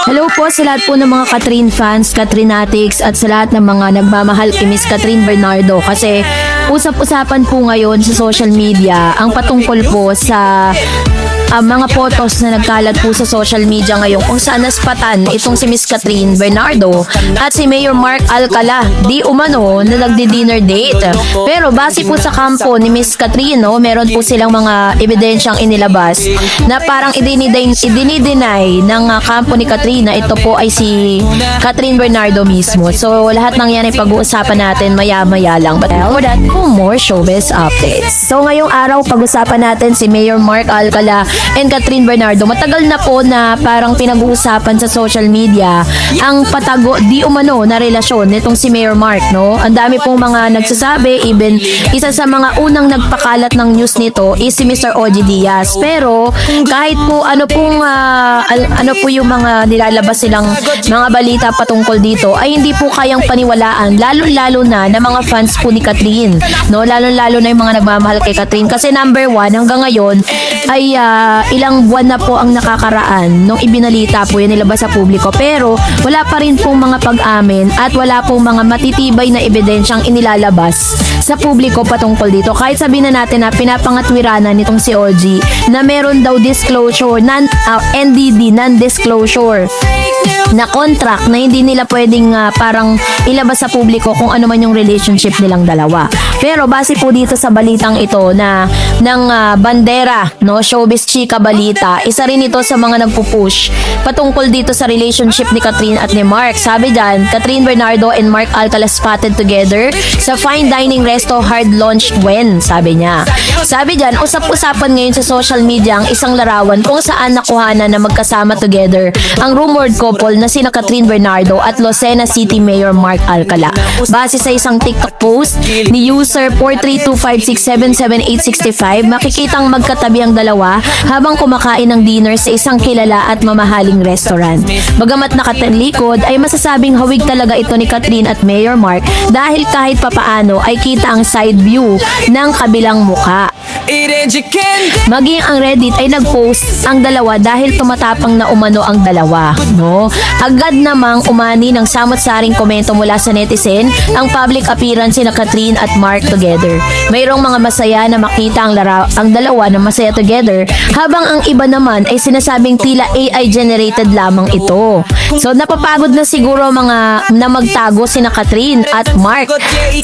Hello po sa lahat po ng mga Catherine fans, Catherinatics at sa lahat ng mga nagmamahal kay Miss Catherine Bernardo kasi usap-usapan po ngayon sa social media ang patungkol po sa mga photos na nagkalat po sa social media ngayon kung saan naspatan itong si Miss Catherine Bernardo at si Mayor Mark Alcala di umano na nagdi-dinner date. Pero base po sa kampo ni Miss Catherine, no, meron po silang mga ebidensyang inilabas na parang idinideny ng kampo ni Catherine na ito po ay si Catherine Bernardo mismo. So lahat ng yan ay pag-uusapan natin maya-maya lang. But for that, po more showbiz updates. So ngayong araw pag-usapan natin si Mayor Mark Alcala and Catherine Bernardo. Matagal na po na parang pinag-uusapan sa social media ang patago di umano na relasyon nitong si Mayor Mark, no? Ang dami pong mga nagsasabi, even isa sa mga unang nagpakalat ng news nito is si Mr. Ogie Diaz. Pero kahit po ano po yung mga nilalabas silang mga balita patungkol dito ay hindi po kayang paniwalaan, lalo-lalo na ng mga fans po ni Catherine, no? Lalo-lalo na yung mga nagmamahal kay Catherine kasi number one hanggang ngayon ay ilang buwan na po ang nakakaraan nung ibinalita po yan nilabas sa publiko pero wala pa rin pong mga pag-amin at wala pong mga matitibay na ebidensyang inilalabas sa publiko patungkol dito. Kahit sabihin na natin na pinapangatwiranan nitong si Ogie na meron daw disclosure, NDD, non-disclosure na contract na hindi nila pwedeng parang ilabas sa publiko kung ano man yung relationship nilang dalawa. Pero base po dito sa balitang ito na ng bandera, no, showbiz chika balita, isa rin ito sa mga nagpupush patungkol dito sa relationship ni Catherine at ni Mark. Sabi dyan, Catherine Bernardo and Mark Alcala spotted together sa fine dining resto hard launched when, sabi niya. Sabi dyan, usap-usapan ngayon sa social media ang isang larawan kung saan nakuhanan na magkasama together ang rumored couple na sina Catherine Bernardo at Lucena City Mayor Mark Alcala. Base sa isang TikTok post ni user 43256778865, makikitang magkatabi ang dalawa habang kumakain ng dinner sa isang kilala at mamahaling restaurant. Bagamat nakatalikod ay masasabing hawig talaga ito ni Catherine at Mayor Mark dahil kahit papaano ay kita ang side view ng kabilang muka. Maging ang Reddit ay nag-post ang dalawa dahil tumatapang na umano ang dalawa, no? Agad namang umani ng samot-saring komento mula sa netizen ang public appearance ni Catherine at Mark together. Mayroong mga masaya na makita ang dalawa na masaya together habang ang iba naman ay sinasabing tila AI generated lamang ito. So napapagod na siguro mga na magtago sina Catherine at Mark,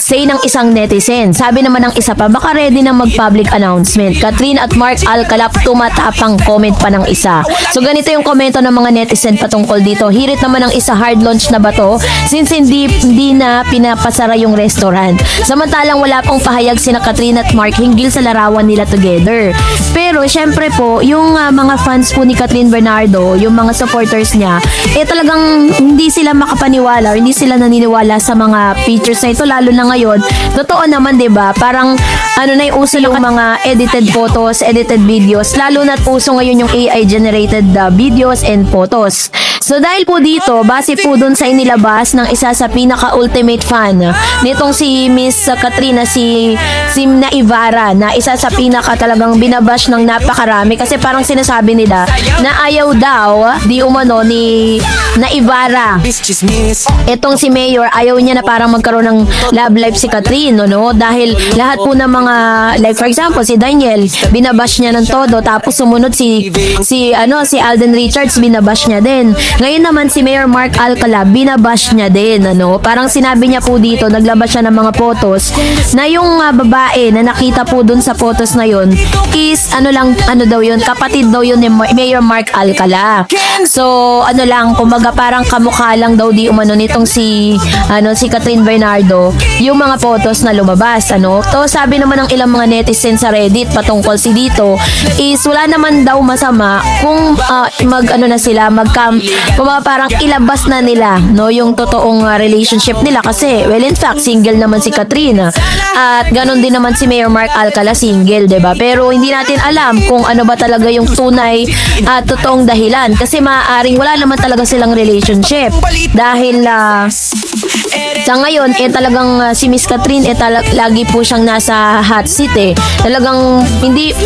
say ng isang netizen. Sabi naman ng isa pa, baka ready na mag-public announcement. Catherine at Mark Alcala, tumatapang comment pa ng isa. So ganito yung komento ng mga netizen patungkol dito. Hirit naman ng isa, hard launch na ba to? Since hindi na pinapasara yung restaurant. Samantalang wala pong pahayag sina Catherine at Mark hinggil sa larawan nila together. Pero syempre po, yung mga fans po ni Catherine Bernardo, yung mga supporters niya, talagang hindi sila makapaniwala or hindi sila naniniwala sa mga pictures na ito, lalo na ngayon. Totoo naman, 'di ba? Parang na yung uso yung mga edited photos, edited videos, lalo na't uso ngayon yung AI generated videos and photos. So dahil po dito, base po dun sa inilabas ng isa sa pinaka-ultimate fan nitong si Miss Katrina, si Naivara, na isa sa pinaka talagang binabash ng napakarami kasi parang sinasabi nila na ayaw daw di umano ni Naivara. Etong si Mayor, ayaw niya na parang magkaroon ng love life si Catherine, no? Dahil lahat po ng mga, like for example, si Daniel, binabash niya ng todo, tapos sumunod si Alden Richards, binabash niya din. Ngayon naman si Mayor Mark Alcala, binabash niya din, ano? Parang sinabi niya po dito, naglabas siya ng mga photos na yung babae na nakita po dun sa photos na yun is kapatid daw yun ni Mayor Mark Alcala. So kumbaga parang kamukha lang daw di umano nitong si Catherine Bernardo yung mga photos na lumabas, ano? To sabi naman ng ilang mga netizens sa Reddit patungkol si dito is wala naman daw masama kung parang ilabas na nila, no, yung totoong relationship nila kasi well in fact single naman si Catherine at ganon din naman si Mayor Mark Alcala, single, 'di ba? Pero hindi natin alam kung ano ba talaga yung tunay at totoong dahilan kasi maaaring wala naman talaga silang relationship dahil sa ngayon talagang si Miss Catherine lagi po siyang nasa hot seat Talagang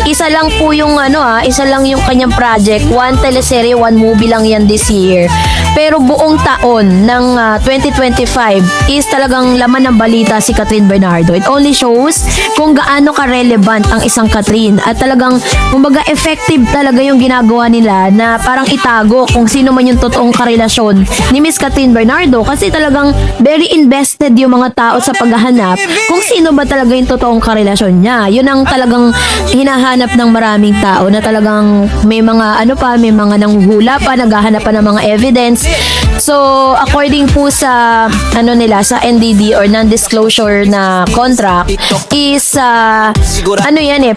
isa lang po yung isa lang yung kanyang project, one teleserye, one movie lang yan this year. pero buong taon ng 2025 is talagang laman ng balita si Catherine Bernardo. It only shows kung gaano ka-relevant ang isang Catherine at talagang kumbaga effective talaga yung ginagawa nila na parang itago kung sino man yung totoong karelasyon ni Miss Catherine Bernardo kasi talagang very invested yung mga tao sa paghahanap kung sino ba talaga yung totoong karelasyon niya. Yun ang talagang hinahanap ng maraming tao na talagang may mga may mga nanghuhula pa, naghahanap pa ng mga evidence. So, according po sa sa NDD or non-disclosure na contract is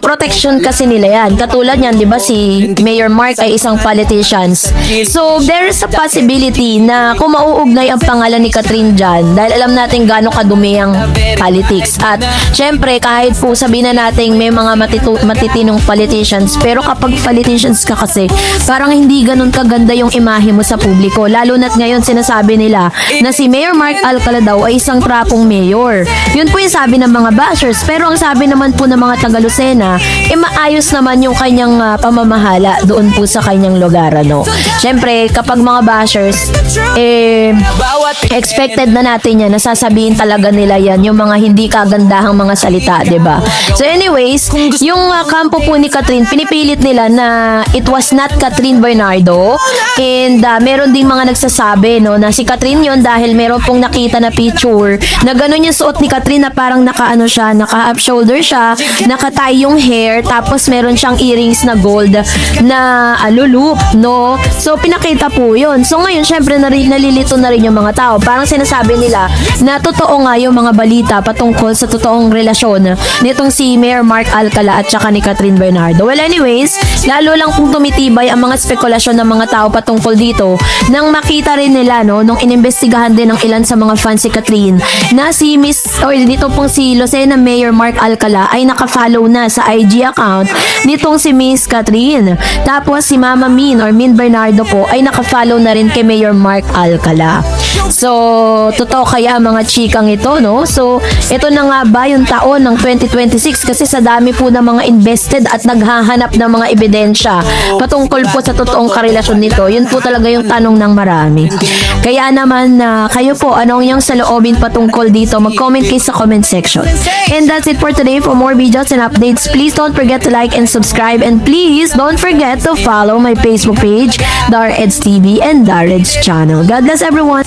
protection kasi nila yan. Katulad niyan, 'di ba, si Mayor Mark ay isang politicians. So, there is a possibility na kung mauugnay ang pangalan ni Catherine dyan dahil alam natin gaano kadumi ang politics. At syempre, kahit po sabihin na natin may mga matitinong politicians, pero kapag politicians ka kasi, parang hindi ganun kaganda yung imahe mo sa publiko. Lalo na't ngayon sinasabi nila na si Mayor Mark Alcala daw ay isang trapong mayor. Yun po yung sabi ng mga bashers. Pero ang sabi naman po ng mga taga Lucena, maayos naman yung kanyang pamamahala doon po sa kanyang lugar. Syempre, kapag mga bashers, expected na natin yan, nasasabihin talaga nila yan, yung mga hindi kagandahang mga salita, 'di ba? So anyways, yung kampo po ni Catherine, pinipilit nila na it was not Catherine Bernardo, and meron ding mga nagsasabi na si Catherine yon dahil meron pong nakita na picture na gano'n yung suot ni Catherine na parang naka-up shoulder siya, naka-tie yung hair, tapos meron siyang earrings na gold na loop, no? So pinakita po yun. So ngayon, syempre nalilito na rin yung mga tao. Parang sinasabi nila na totoo nga yung mga balita patungkol sa totoong relasyon nitong si Mayor Mark Alcala at saka ni Catherine Bernardo. Well, anyways, lalo lang pong tumitibay ang mga spekulasyon ng mga tao patungkol dito nang makita rin nila nung inimbestigahan din ng ilan sa mga fans si Catherine na si dito pong si Lucena Mayor Mark Alcala ay naka-follow na sa IG account nitong si Miss Catherine. Tapos si Mama Min or Min Bernardo po ay naka-follow na rin kay Mayor Mark Alcala. So, totoo kaya mga chikang ito, no? So, ito na nga ba yung taon ng 2026 kasi sa dami po ng mga invested at naghahanap ng mga ebidensya patungkol po sa totoong karelasyon nito. Yun po talaga yung tanong ng marami. Kaya naman, kayo po, anong yung saloobin patungkol dito? Mag-comment kayo sa comment section. And that's it for today. For more videos and updates, please don't forget to like and subscribe. And please don't forget to follow my Facebook page, Dar Eds TV and Dar Eds channel. God bless everyone.